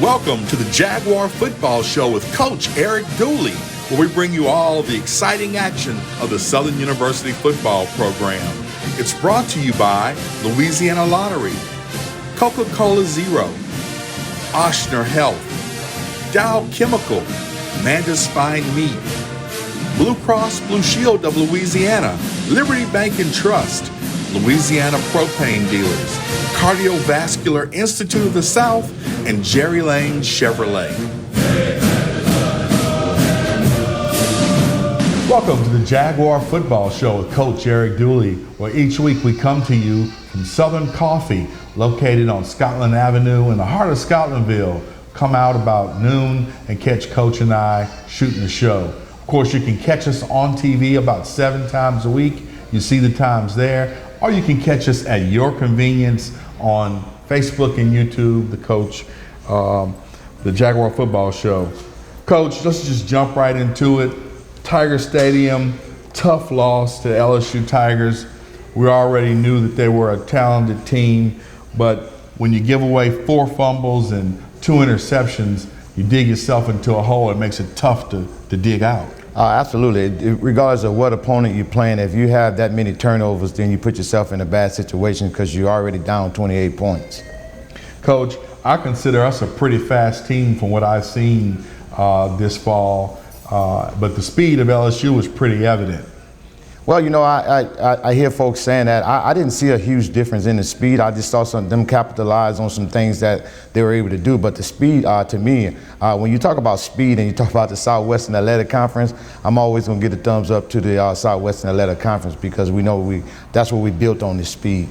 Welcome to the Jaguar Football Show with Coach Eric Dooley, where we bring you all the exciting action of the Southern University football program. It's brought to you by Louisiana Lottery, Coca-Cola Zero, Oshner Health, Dow Chemical, Amanda's Fine Meat, Blue Cross Blue Shield of Louisiana, Liberty Bank and Trust, Louisiana Propane Dealers, Cardiovascular Institute of the South, and Jerry Lane Chevrolet. Welcome to the Jaguar Football Show with Coach Eric Dooley, where each week we come to you from Southern Coffee, located on Scotland Avenue in the heart of Scotlandville. Come out about noon and catch Coach and I shooting the show. Of course, you can catch us on TV about 7 times a week. You see the times there. Or you can catch us at your convenience on Facebook and YouTube, the Jaguar Football Show. Coach, let's just jump right into it. Tiger Stadium, tough loss to LSU Tigers. We already knew that they were a talented team, but when you give away 4 fumbles and 2 interceptions, you dig yourself into a hole. It makes it tough to dig out. Absolutely. Regardless of what opponent you're playing, if you have that many turnovers, then you put yourself in a bad situation because you're already down 28 points. Coach, I consider us a pretty fast team from what I've seen this fall, but the speed of LSU was pretty evident. Well, you know, I hear folks saying that. I didn't see a huge difference in the speed. I just saw them capitalize on some things that they were able to do. But the speed, to me, when you talk about speed and you talk about the Southwestern Athletic Conference, I'm always going to give a thumbs up to the Southwestern Athletic Conference because we know that's what we built on, this speed.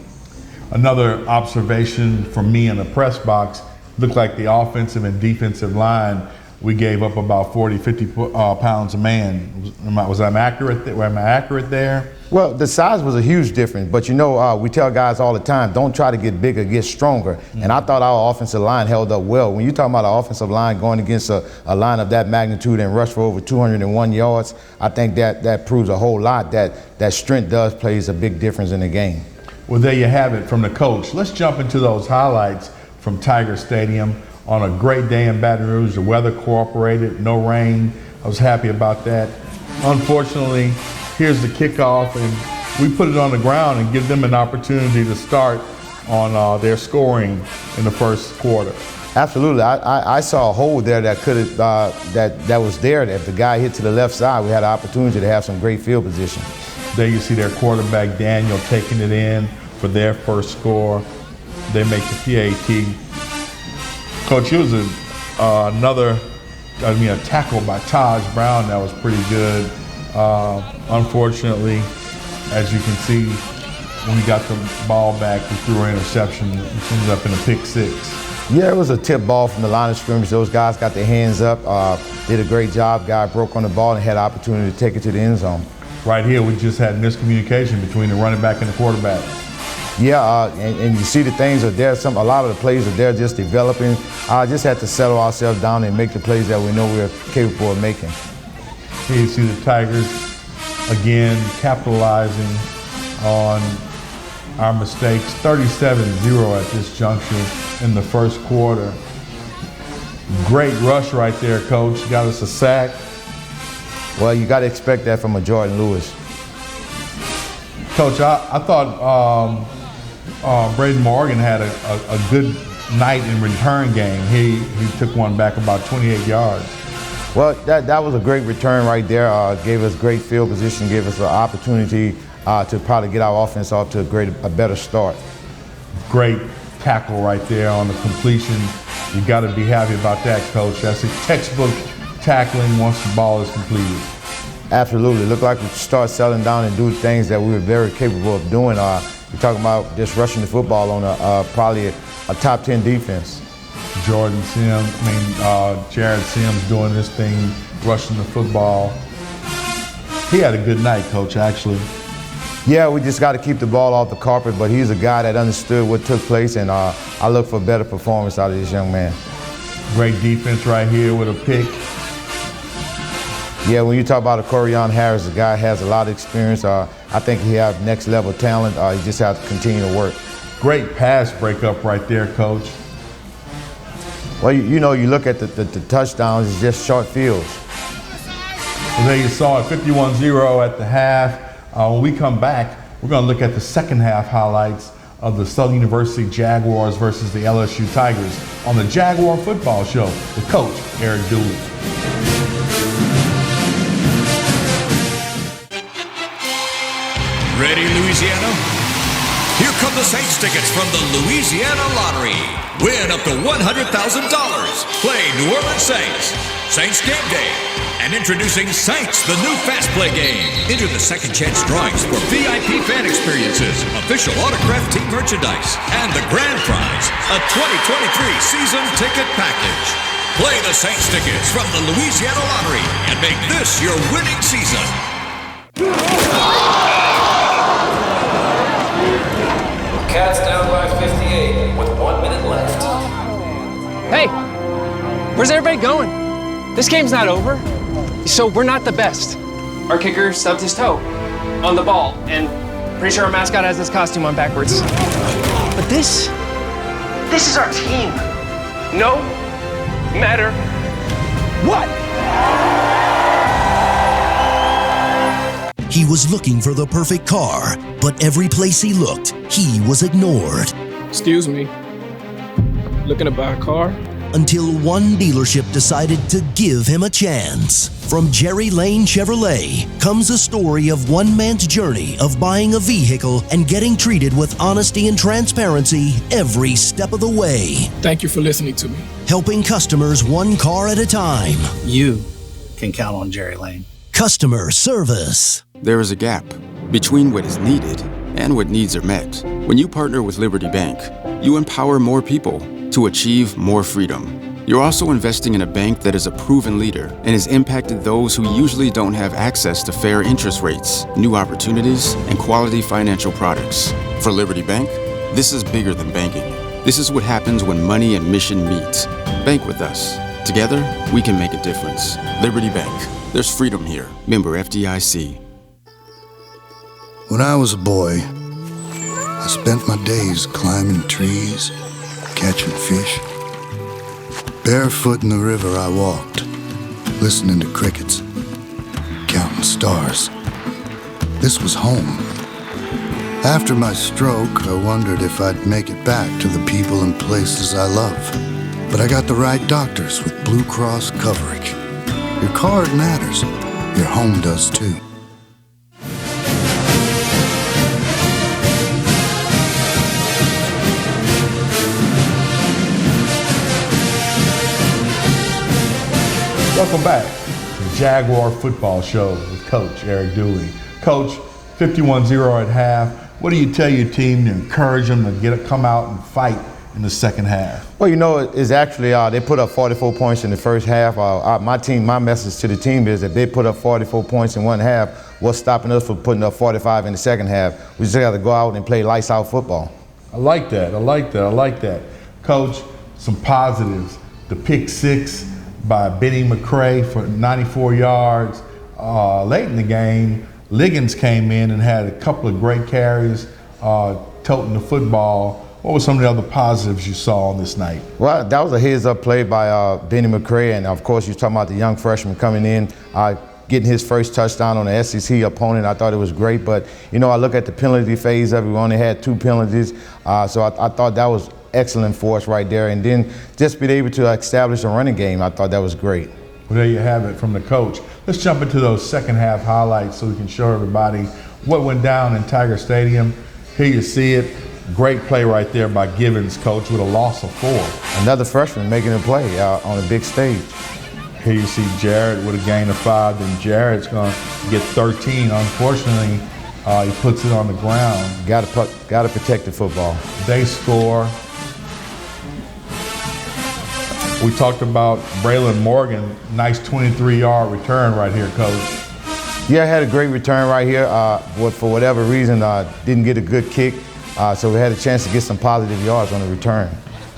Another observation from me in the press box, looked like the offensive and defensive line, we gave up about 40, 50 pounds a man. Was I accurate there? Well, the size was a huge difference, but you know, we tell guys all the time, don't try to get bigger, get stronger. Mm-hmm. And I thought our offensive line held up well. When you're talking about an offensive line going against a line of that magnitude and rush for over 201 yards, I think that proves a whole lot that strength plays a big difference in the game. Well, there you have it from the coach. Let's jump into those highlights from Tiger Stadium. On a great day in Baton Rouge, the weather cooperated, no rain. I was happy about that. Unfortunately, here's the kickoff, and we put it on the ground and give them an opportunity to start on their scoring in the first quarter. Absolutely, I saw a hole there that could have that was there. That if the guy hit to the left side, we had an opportunity to have some great field position. There you see their quarterback Daniel taking it in for their first score. They make the PAT. Coach, it was a tackle by Taj Brown that was pretty good. Unfortunately, as you can see, when we got the ball back, we threw an interception, which ended up in a pick 6. Yeah, it was a tip ball from the line of scrimmage. Those guys got their hands up, did a great job. Guy broke on the ball and had an opportunity to take it to the end zone. Right here, we just had miscommunication between the running back and the quarterback. Yeah, and you see the things are there. A lot of the plays are there just developing. I just had to settle ourselves down and make the plays that we know we're capable of making. Here you see the Tigers, again, capitalizing on our mistakes. 37-0 at this juncture in the first quarter. Great rush right there, Coach. Got us a sack. Well, you got to expect that from a Jordan Lewis. Coach, I thought Braden Morgan had a good night in return game. He took one back about 28 yards. Well, that was a great return right there. Gave us great field position, gave us an opportunity to probably get our offense off to a better start. Great tackle right there on the completion. You got to be happy about that, Coach. That's a textbook tackling once the ball is completed. Absolutely. Looked like we start settling down and do things that we were very capable of doing. We're talking about just rushing the football on probably a top 10 defense. Jared Sims doing this thing, rushing the football. He had a good night, Coach, actually. Yeah, we just got to keep the ball off the carpet, but he's a guy that understood what took place, and I look for better performance out of this young man. Great defense right here with a pick. Yeah, when you talk about a Corian Harris, the guy has a lot of experience. I think he has next level talent. He just has to continue to work. Great pass breakup right there, Coach. Well, you know, you look at the touchdowns, it's just short fields. Well, there you saw it, 51-0 at the half. When we come back, we're going to look at the second half highlights of the Southern University Jaguars versus the LSU Tigers on the Jaguar Football Show with Coach Eric Dooley. Ready, Louisiana? Here come the Saints tickets from the Louisiana Lottery. Win up to $100,000. Play New Orleans Saints. Saints Game Day. And introducing Saints, the new Fast Play game. Enter the second chance drawings for VIP fan experiences, official autographed team merchandise, and the grand prize, a 2023 season ticket package. Play the Saints tickets from the Louisiana Lottery and make this your winning season. Cats down by 58 with 1 minute left. Hey, where's everybody going? This game's not over. So we're not the best. Our kicker stubbed his toe on the ball, and pretty sure our mascot has his costume on backwards. But this is our team. No matter what. He was looking for the perfect car, but every place he looked, he was ignored. Excuse me, looking to buy a car? Until one dealership decided to give him a chance. From Jerry Lane Chevrolet comes a story of one man's journey of buying a vehicle and getting treated with honesty and transparency every step of the way. Thank you for listening to me. Helping customers one car at a time. You can count on Jerry Lane. Customer service. There is a gap between what is needed and what needs are met. When you partner with Liberty Bank, you empower more people to achieve more freedom. You're also investing in a bank that is a proven leader and has impacted those who usually don't have access to fair interest rates, new opportunities, and quality financial products. For Liberty Bank, this is bigger than banking. This is what happens when money and mission meet. Bank with us. Together, we can make a difference. Liberty Bank. There's freedom here. Member FDIC. When I was a boy, I spent my days climbing trees, catching fish. Barefoot in the river I walked, listening to crickets, counting stars. This was home. After my stroke, I wondered if I'd make it back to the people and places I love. But I got the right doctors with Blue Cross coverage. Your card matters. Your home does too. Welcome back to the Jaguar Football Show with Coach Eric Dooley. Coach, 51-0 at half. What do you tell your team to encourage them to come out and fight in the second half? Well, you know, it's actually, they put up 44 points in the first half. My message to the team is that they put up 44 points in one half. What's stopping us from putting up 45 in the second half? We just got to go out and play lights out football. I like that. Coach, some positives. The pick six by Benny McCray for 94 yards. Late in the game, Liggins came in and had a couple of great carries, toting the football. What were some of the other positives you saw on this night? Well, that was a heads-up play by Benny McCray, and of course, you're talking about the young freshman coming in, getting his first touchdown on the SEC opponent. I thought it was great, but you know, I look at the penalty phase of it. We only had 2 penalties, so I thought that was excellent for us right there. And then just being able to establish a running game, I thought that was great. Well, there you have it from the coach. Let's jump into those second half highlights so we can show everybody what went down in Tiger Stadium. Here you see it. Great play right there by Givens, coach, with a loss of 4. Another freshman making a play on a big stage. Here you see Jarrett with a gain of 5. Then Jarrett's going to get 13. Unfortunately, he puts it on the ground. Got to protect the football. They score. We talked about Braylon Morgan. Nice 23-yard return right here, coach. Yeah, I had a great return right here. For whatever reason, didn't get a good kick. So we had a chance to get some positive yards on the return.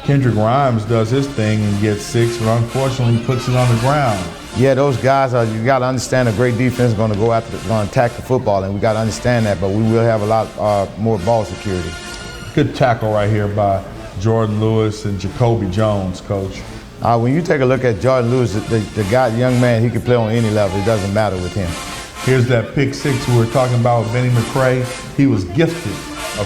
Kendrick Grimes does his thing and gets 6, but unfortunately puts it on the ground. Yeah, those guys, you got to understand a great defense is going to going to attack the football, and we got to understand that, but we will have a lot more ball security. Good tackle right here by Jordan Lewis and Jacoby Jones, coach. When you take a look at Jordan Lewis, the guy, the young man, he can play on any level. It doesn't matter with him. Here's that pick six we were talking about with Benny McCray. He was gifted a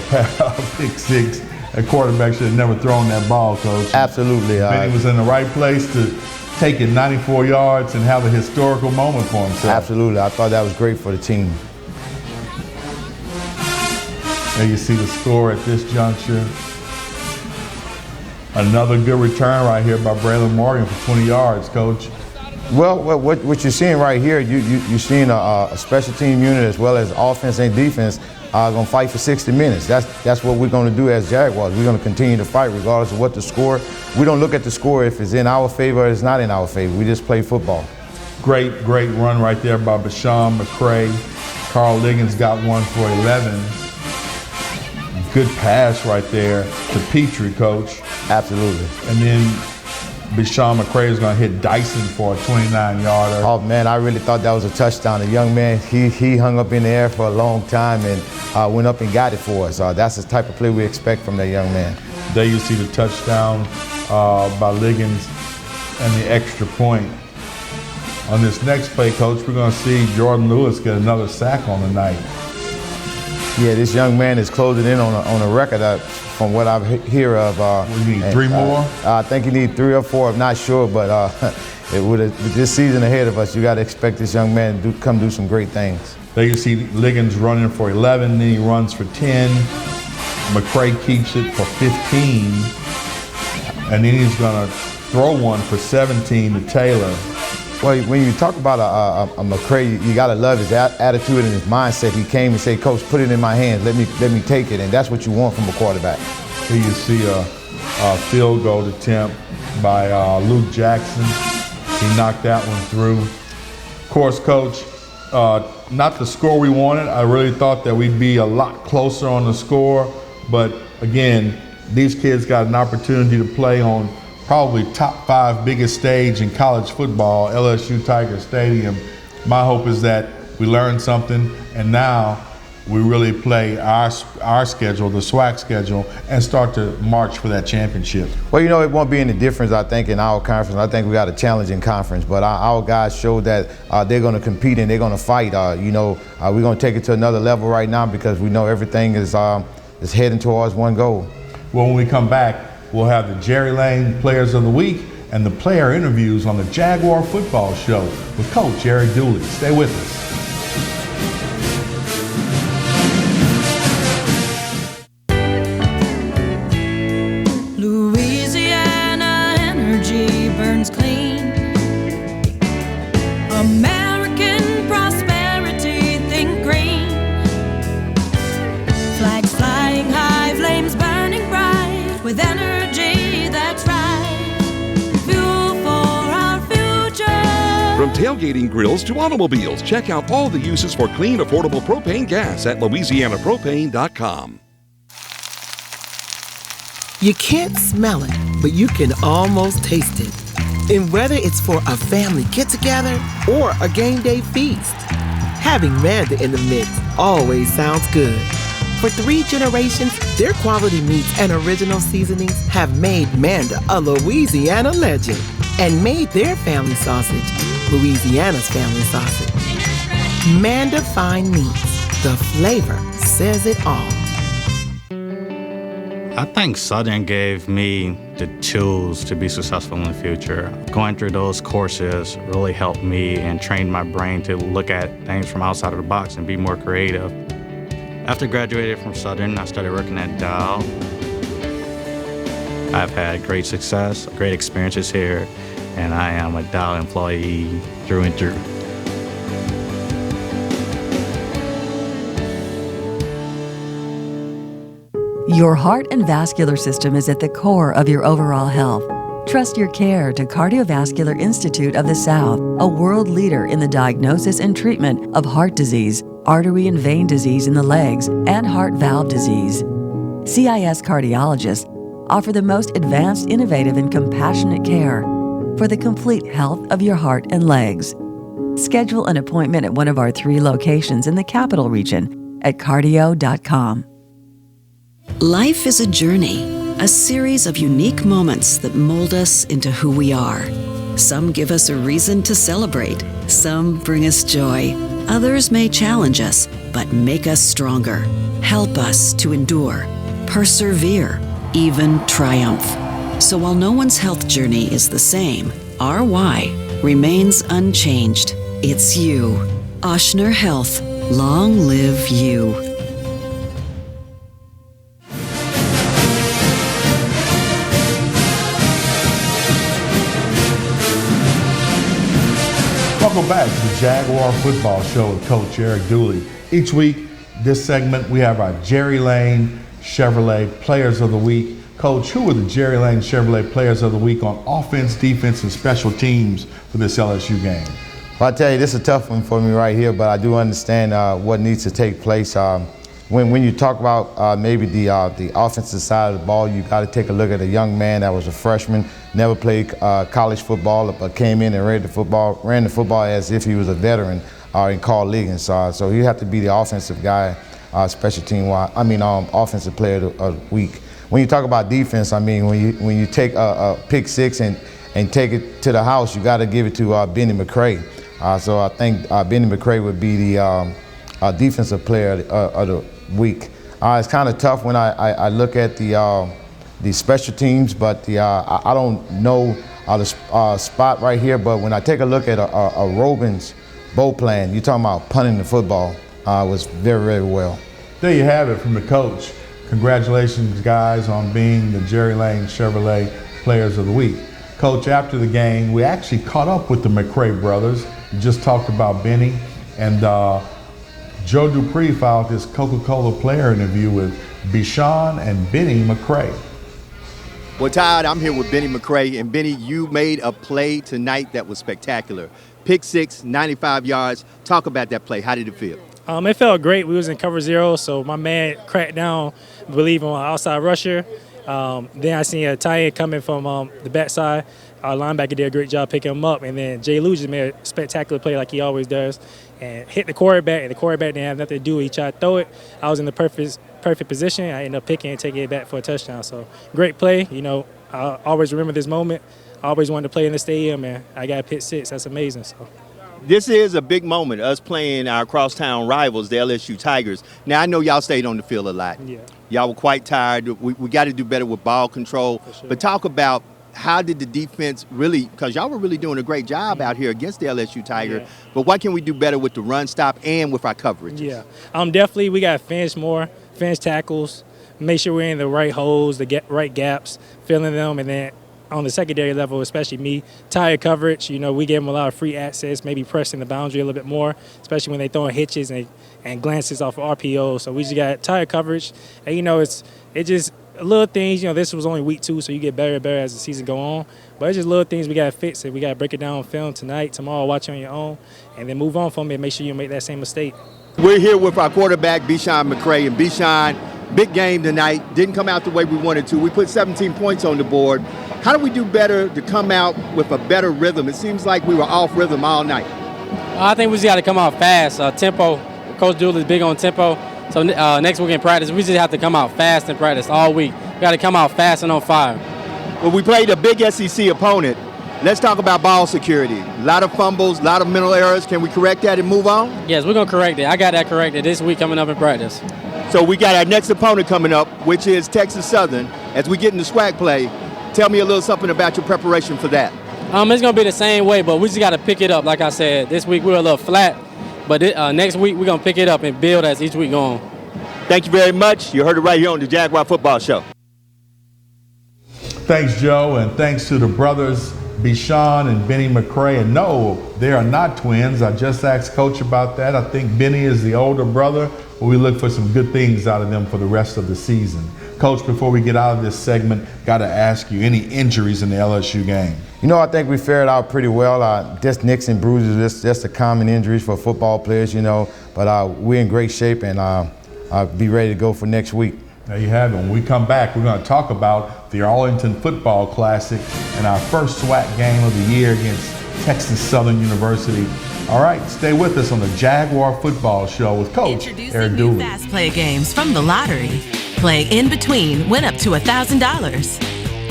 pick six. That quarterback should have never thrown that ball, Coach. Absolutely. Benny was in the right place to take it 94 yards and have a historical moment for himself. Absolutely. I thought that was great for the team. There you see the score at this juncture. Another good return right here by Braylon Morgan for 20 yards, Coach. Well, what you're seeing right here, you're seeing a special team unit as well as offense and defense going to fight for 60 minutes. That's what we're going to do as Jaguars. We're going to continue to fight regardless of what the score. We don't look at the score if it's in our favor or it's not in our favor. We just play football. Great run right there by Bashawn McCray. Carl Liggins got one for 11. Good pass right there to Petrie, Coach. Absolutely. And then Bashawn McCray is going to hit Dyson for a 29-yarder. Oh, man, I really thought that was a touchdown. The young man, he hung up in the air for a long time and went up and got it for us. That's the type of play we expect from that young man. There you see the touchdown by Liggins and the extra point. On this next play, Coach, we're going to see Jordan Lewis get another sack on the night. Yeah, this young man is closing in on a record from what I hear of. You need 3 more? I think you need 3 or 4. I'm not sure, but with this season ahead of us, you got to expect this young man to come do some great things. There you see Liggins running for 11, then he runs for 10. McCray keeps it for 15, and then he's going to throw one for 17 to Taylor. Well, when you talk about a McCray, you gotta love his attitude and his mindset. He came and said, "Coach, put it in my hands. Let me take it," and that's what you want from a quarterback. Here you see a field goal attempt by Luke Jackson. He knocked that one through. Of course, Coach, not the score we wanted. I really thought that we'd be a lot closer on the score, but again, these kids got an opportunity to play on probably top 5 biggest stage in college football, LSU Tiger Stadium. My hope is that we learn something, and now we really play our schedule, the SWAC schedule, and start to march for that championship. Well, you know, it won't be any difference, I think, in our conference. I think we got a challenging conference, but our guys showed that they're going to compete and they're going to fight. We're going to take it to another level right now because we know everything is heading towards one goal. Well, when we come back, we'll have the Jerry Lane Players of the Week and the player interviews on the Jaguar Football Show with Coach Jared Dooley. Stay with us. Louisiana energy burns clean. American prosperity, think green. Flags flying high, flames burning bright with energy that's right. Fuel for our future. From tailgating grills to automobiles, check out all the uses for clean, affordable propane gas at LouisianaPropane.com. You can't smell it, but you can almost taste it. And whether it's for a family get-together or a game day feast, having Manda in the mix always sounds good. For 3 generations, their quality meats and original seasonings have made Manda a Louisiana legend and made their family sausage Louisiana's family sausage. Manda Fine Meats. The flavor says it all. I think Southern gave me the tools to be successful in the future. Going through those courses really helped me and trained my brain to look at things from outside of the box and be more creative. After graduating from Southern, I started working at Dow. I've had great success, great experiences here, and I am a Dow employee through and through. Your heart and vascular system is at the core of your overall health. Trust your care to Cardiovascular Institute of the South, a world leader in the diagnosis and treatment of heart disease, artery and vein disease in the legs, and heart valve disease. CIS cardiologists offer the most advanced, innovative, and compassionate care for the complete health of your heart and legs. Schedule an appointment at one of our 3 locations in the Capital Region at cardio.com. Life is a journey, A series of unique moments that mold us into who we are. Some give us a reason to celebrate. Some bring us joy. Others may challenge us, but make us stronger. Help us to endure, persevere, even triumph. So while no one's health journey is the same, our why remains unchanged. It's you. Oshner Health. Long live you. Welcome back to the Jaguar Football Show with Coach Eric Dooley. Each week, this segment, we have our Jerry Lane Chevrolet Players of the Week. Coach, who are the Jerry Lane Chevrolet Players of the Week on offense, defense, and special teams for this LSU game? Well, I tell you, this is a tough one for me right here, but I do understand what needs to take place. When you talk about maybe the offensive side of the ball, you got to take a look at a young man that was a freshman, never played college football, but came in and ran the football as if he was a veteran in Carl Liggins. So you have to be the offensive guy, offensive player of the week. When you talk about defense, I mean, when you take a pick six and take it to the house, you got to give it to Benny McCray. So I think Benny McCray would be the defensive player of the week. It's kind of tough when I look at the special teams, but I don't know the spot right here. But when I take a look at a Robin's bowl plan, you're talking about punting the football, was very, very well. There you have it from the coach. Congratulations, guys, on being the Jerry Lane Chevrolet Players of the Week. Coach, after the game, we actually caught up with the McCray brothers. We just talked about Benny, and Joe Dupree filed this Coca-Cola player interview with Bichon and Benny McCray. Well, Todd, I'm here with Benny McCray, and Benny, you made a play tonight that was spectacular. Pick six, 95 yards. Talk about that play. How did it feel? It felt great. We was in cover zero, so my man cracked down, I believe, on an outside rusher. Then I seen a tight end coming from the backside. Our linebacker did a great job picking him up, and then Jay Lou just made a spectacular play like he always does, and hit the quarterback, and the quarterback didn't have nothing to do. He tried to throw it. I was in the perfect position. I ended up picking and taking it back for a touchdown. So great play. You know, I always remember this moment. I always wanted to play in the stadium, and I got a pick six. That's amazing. So. This is a big moment, us playing our crosstown rivals, the LSU Tigers. Now, I know y'all stayed on the field a lot. Yeah. Y'all were quite tired. We got to do better with ball control. Sure. But talk about how did the defense really, because y'all were really doing a great job out here against the LSU Tiger, but what can we do better with the run stop and with our coverage? Yeah, definitely we got to finish tackles, make sure we're in the right holes, the right gaps, filling them, and then on the secondary level, especially me, tire coverage, you know, we give them a lot of free access, maybe pressing the boundary a little bit more, especially when they throwing hitches and glances off of RPO. So we just got tire coverage, and you know, it's just little things. You know, this was only week 2, so you get better and better as the season go on. But it's just little things we got to fix it. We got to break it down on film tonight, tomorrow, watch it on your own, and then move on from it and make sure you make that same mistake. We're here with our quarterback, Bichon McCray, and Bichon, big game tonight. Didn't come out the way we wanted to. We put 17 points on the board. How do we do better to come out with a better rhythm? It seems like we were off rhythm all night. I think we just got to come out fast. Tempo. Coach Dooley is big on tempo. So next week in practice, we just have to come out fast in practice all week. We got to come out fast and on fire. Well, we played a big SEC opponent. Let's talk about ball security. A lot of fumbles, a lot of mental errors. Can we correct that and move on? Yes, we're going to correct it. I got that corrected this week coming up in practice. So we got our next opponent coming up, which is Texas Southern. As we get into SWAC play, tell me a little something about your preparation for that. It's going to be the same way, but we just got to pick it up. Like I said, this week we were a little flat, but next week we're going to pick it up and build as each week goes on. Thank you very much. You heard it right here on the Jaguar Football Show. Thanks, Joe, and thanks to the brothers Bichon and Benny McCray. And no, they are not twins. I just asked Coach about that. I think Benny is the older brother, but we look for some good things out of them for the rest of the season. Coach, before we get out of this segment, got to ask you, any injuries in the LSU game? You know, I think we fared out pretty well. Just nicks and bruises, just the common injuries for football players, you know. But we're in great shape, and I'll be ready to go for next week. There you have it. When we come back, we're going to talk about the Arlington Football Classic and our first SWAC game of the year against Texas Southern University. All right, stay with us on the Jaguar Football Show with Coach Eric Dooley. Fast play games from the lottery. play in between win up to $1,000.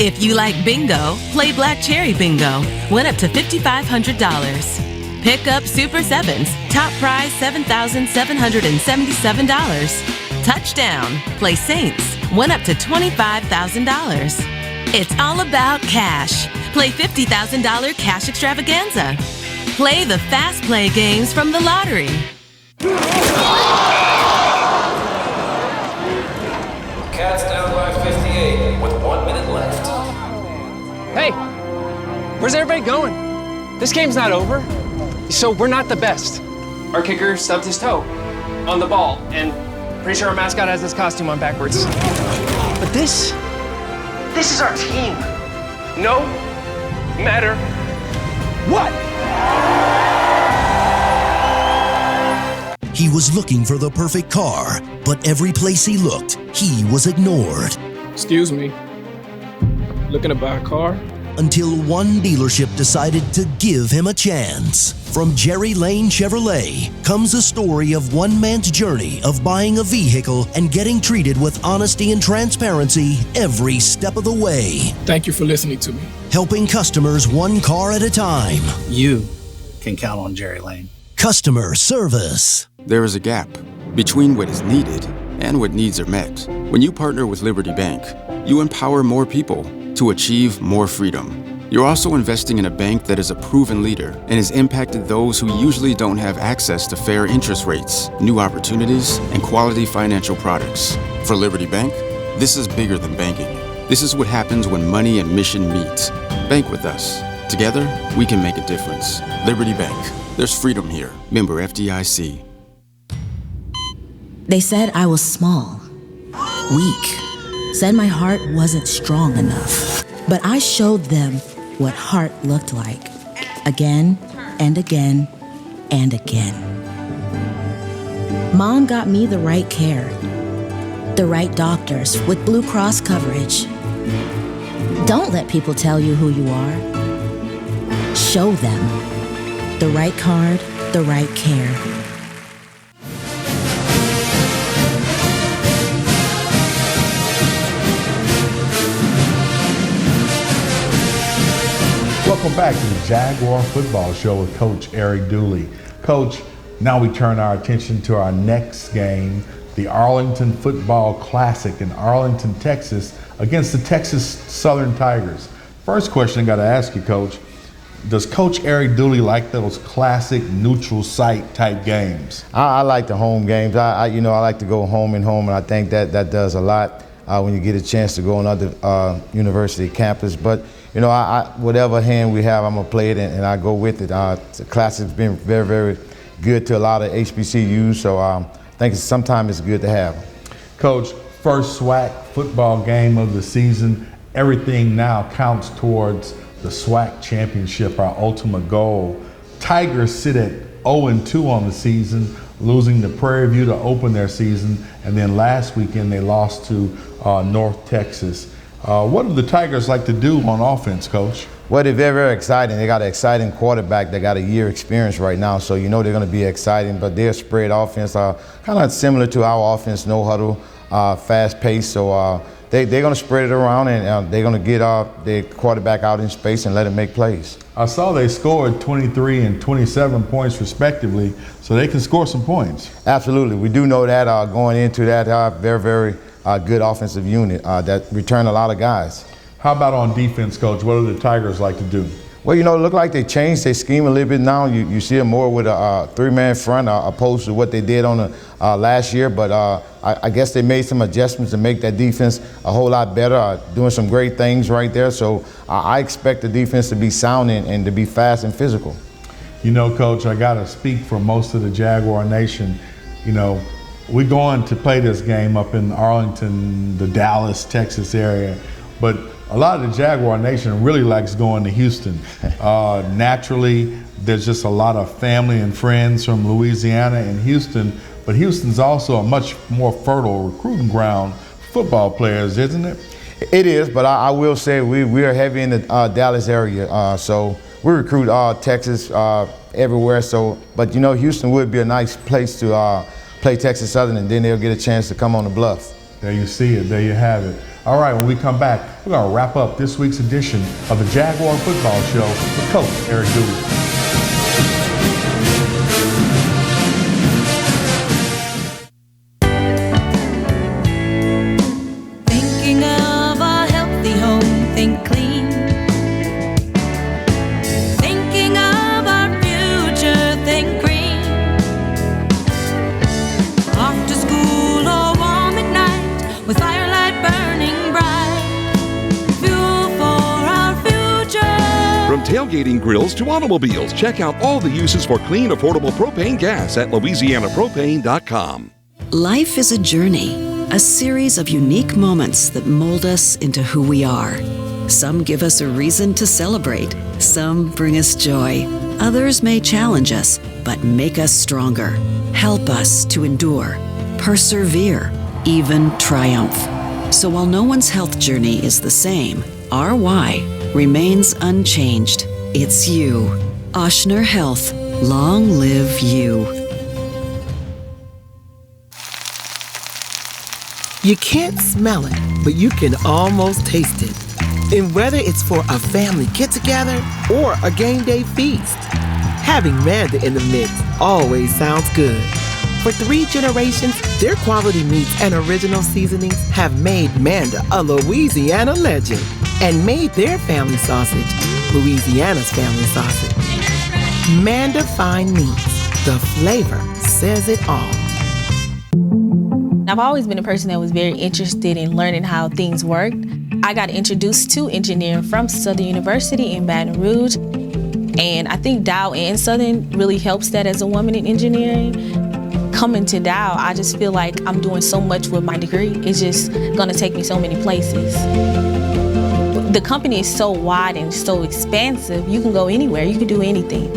If you like bingo, play Black Cherry Bingo, win up to $5,500. Pick up Super Sevens, top prize $7,777. Touchdown, play Saints, win up to $25,000. It's all about cash. Play $50,000 cash extravaganza. Play the fast play games from the lottery. Cats down by 58 with 1 minute left. Hey, where's everybody going? This game's not over. So we're not the best. Our kicker stubbed his toe on the ball, and pretty sure our mascot has his costume on backwards. But this is our team. No matter what. He was looking for the perfect car, but every place he looked, he was ignored. Excuse me. Looking to buy a car? Until one dealership decided to give him a chance. From Jerry Lane Chevrolet comes a story of one man's journey of buying a vehicle and getting treated with honesty and transparency every step of the way. Thank you for listening to me. Helping customers one car at a time. You can count on Jerry Lane. Customer service. There is a gap between what is needed and what needs are met. When you partner with Liberty Bank, you empower more people to achieve more freedom. You're also investing in a bank that is a proven leader and has impacted those who usually don't have access to fair interest rates, new opportunities, and quality financial products. For Liberty Bank, this is bigger than banking. This is what happens when money and mission meet. Bank with us. Together, we can make a difference. Liberty Bank. There's freedom here. Member FDIC. They said I was small, weak, said my heart wasn't strong enough. But I showed them what heart looked like, again and again and again. Mom got me the right care, the right doctors with Blue Cross coverage. Don't let people tell you who you are. Show them the right card, the right care. Welcome back to the Jaguar Football Show with Coach Eric Dooley. Coach, now we turn our attention to our next game, the Arlington Football Classic in Arlington, Texas, against the Texas Southern Tigers. First question I got to ask you, Coach, does Coach Eric Dooley like those classic neutral site type games? I like the home games. I like to go home and home, and I think that does a lot when you get a chance to go on other university campus. But whatever hand we have, I'm gonna play it and I go with it. The classic's been very, very good to a lot of HBCUs, so I think sometimes it's good to have. Coach, first SWAC football game of the season. Everything now counts towards the SWAC championship, our ultimate goal. Tigers sit at 0-2 on the season, losing to Prairie View to open their season, and then last weekend they lost to North Texas. What do the Tigers like to do on offense, Coach? Well, they're very, very exciting. They got an exciting quarterback that got a year experience right now, so they're going to be exciting. But their spread offense are kind of similar to our offense, no huddle, fast pace. So they're going to spread it around, and they're going to get their quarterback out in space and let him make plays. I saw they scored 23 and 27 points respectively, so they can score some points. Absolutely. We do know that going into that very, very good offensive unit that return a lot of guys. How about on defense, Coach? What do the Tigers like to do? Well, it look like they changed their scheme a little bit now. You see them more with a three-man front opposed to what they did on the last year. But I guess they made some adjustments to make that defense a whole lot better, doing some great things right there. So I expect the defense to be sound and to be fast and physical. Coach, I got to speak for most of the Jaguar Nation. We're going to play this game up in Arlington, the Dallas, Texas area. But a lot of the Jaguar Nation really likes going to Houston. Naturally, there's just a lot of family and friends from Louisiana and Houston, but Houston's also a much more fertile recruiting ground for football players, isn't it? It is, but I will say we are heavy in the Dallas area, so we recruit Texas everywhere. But Houston would be a nice place to play Texas Southern, and then they'll get a chance to come on the Bluff. There you see it. There you have it. All right, when we come back, we're going to wrap up this week's edition of the Jaguar Football Show with Coach Eric Dooley. Thinking of a healthy home, think clean. Thinking of our future, think green. Off to school or warm at night with firelight burning bright. Fuel for our future. From tailgating grills to automobiles, check out all the uses for clean, affordable propane gas at LouisianaPropane.com. Life is a journey, a series of unique moments that mold us into who we are. Some give us a reason to celebrate, some bring us joy, others may challenge us, but make us stronger, help us to endure, persevere, even triumph. So while no one's health journey is the same, our why remains unchanged. It's you. Oshner Health. Long live you. You can't smell it, but you can almost taste it. And whether it's for a family get-together or a game day feast, having Manda in the mix always sounds good. For 3 generations, their quality meats and original seasonings have made Manda a Louisiana legend and made their family sausage Louisiana's family sausage. Manda Fine Meats. The flavor says it all. I've always been a person that was very interested in learning how things worked. I got introduced to engineering from Southern University in Baton Rouge, and I think Dow and Southern really helps that as a woman in engineering. Coming to Dow, I just feel like I'm doing so much with my degree. It's just gonna take me so many places. The company is so wide and so expansive, you can go anywhere, you can do anything.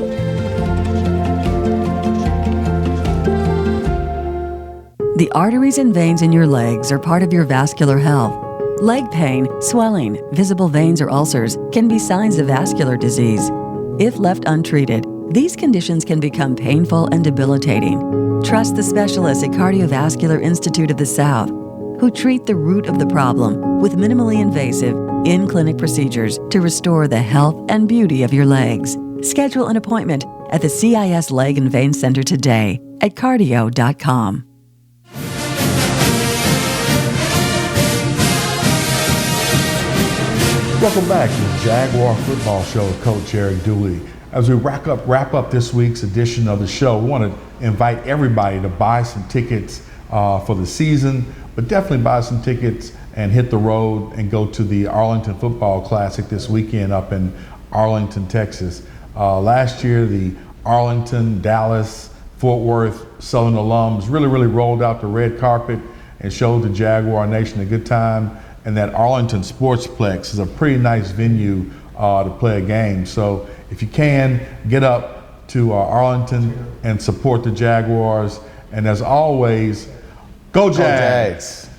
The arteries and veins in your legs are part of your vascular health. Leg pain, swelling, visible veins or ulcers can be signs of vascular disease. If left untreated, these conditions can become painful and debilitating. Trust the specialists at Cardiovascular Institute of the South, who treat the root of the problem with minimally invasive, in-clinic procedures to restore the health and beauty of your legs. Schedule an appointment at the CIS Leg and Vein Center today at cardio.com. Welcome back to the Jaguar Football Show with Coach Eric Dooley. As we wrap up this week's edition of the show, we want to invite everybody to buy some tickets for the season, but definitely buy some tickets and hit the road and go to the Arlington Football Classic this weekend up in Arlington, Texas. Last year, the Arlington, Dallas, Fort Worth Southern alums really rolled out the red carpet and showed the Jaguar Nation a good time. And that Arlington Sportsplex is a pretty nice venue to play a game. So if you can, get up to Arlington and support the Jaguars. And as always, go Jags!